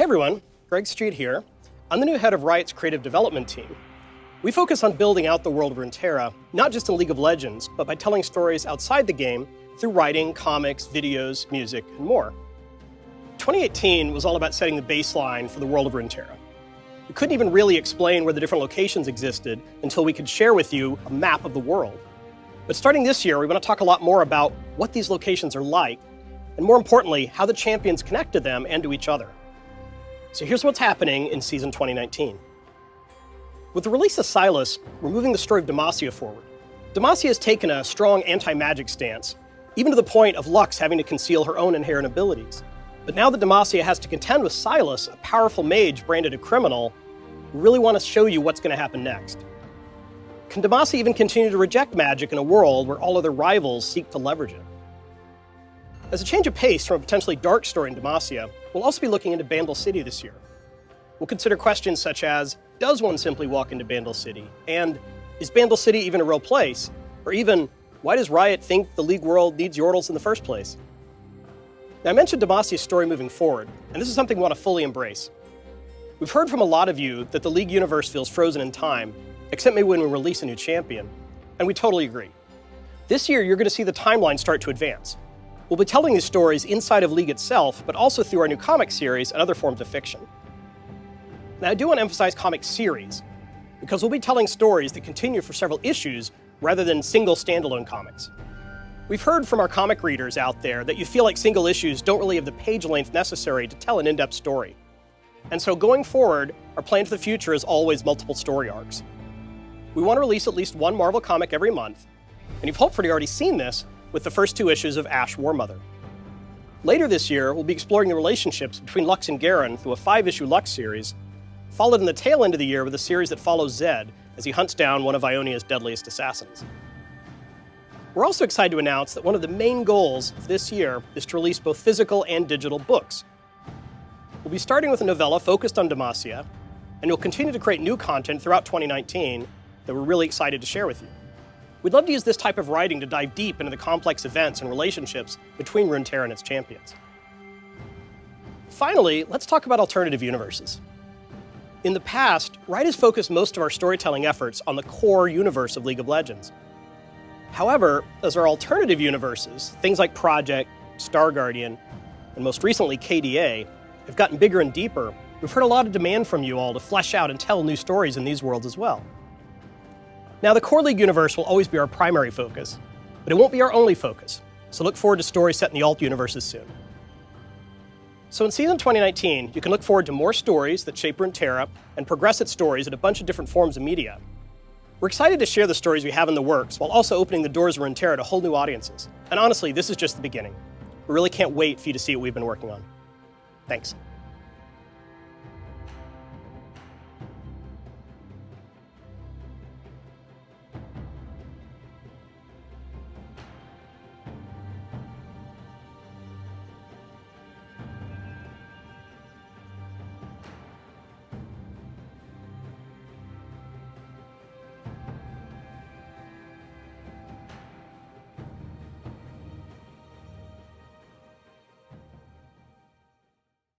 everyone, Greg Street here. I'm the new head of Riot's creative development team. We focus on building out the world of Runeterra, not just in League of Legends, but by telling stories outside the game through writing, comics, videos, music, and more. 2018 was all about setting the baseline for the world of Runeterra. We couldn't even really explain where the different locations existed until we could share with you a map of the world. But starting this year, we want to talk a lot more about what these locations are like, and more importantly, how the champions connect to them and to each other. So here's what's happening in Season 2019. With the release of Sylas, we're moving the story of Demacia forward. Demacia has taken a strong anti-magic stance, even to the point of Lux having to conceal her own inherent abilities. But now that Demacia has to contend with Sylas, a powerful mage branded a criminal, we really want to show you what's going to happen next. Can Demacia even continue to reject magic in a world where all other rivals seek to leverage it? As a change of pace from a potentially dark story in Demacia, we'll also be looking into Bandle City this year. We'll consider questions such as, does one simply walk into Bandle City? And is Bandle City even a real place? Or even, why does Riot think the League world needs Yordles in the first place? Now, I mentioned Demacia's story moving forward, and this is something we want to fully embrace. We've heard from a lot of you that the League universe feels frozen in time, except maybe when we release a new champion, and we totally agree. This year, you're going to see the timeline start to advance. We'll be telling these stories inside of League itself, but also through our new comic series and other forms of fiction. Now, I do want to emphasize comic series, because we'll be telling stories that continue for several issues rather than single standalone comics. We've heard from our comic readers out there that you feel like single issues don't really have the page length necessary to tell an in-depth story. And so going forward, our plan for the future is always multiple story arcs. We want to release at least one Marvel comic every month, and you've hopefully already seen this with the first two issues of Ash Warmother. Later this year, we'll be exploring the relationships between Lux and Garen through a 5-issue Lux series, followed in the tail end of the year with a series that follows Zed as he hunts down one of Ionia's deadliest assassins. We're also excited to announce that one of the main goals of this year is to release both physical and digital books. We'll be starting with a novella focused on Demacia, and we'll continue to create new content throughout 2019 that we're really excited to share with you. We'd love to use this type of writing to dive deep into the complex events and relationships between Runeterra and its champions. Finally, let's talk about alternative universes. In the past, Riot has focused most of our storytelling efforts on the core universe of League of Legends. However, as our alternative universes, things like Project, Star Guardian, and most recently KDA, have gotten bigger and deeper, we've heard a lot of demand from you all to flesh out and tell new stories in these worlds as well. Now, the core League universe will always be our primary focus, but it won't be our only focus, so look forward to stories set in the alt universes soon. So in Season 2019, you can look forward to more stories that shape Runeterra and progress its stories in a bunch of different forms of media. We're excited to share the stories we have in the works while also opening the doors of Runeterra to whole new audiences. And honestly, this is just the beginning. We really can't wait for you to see what we've been working on. Thanks.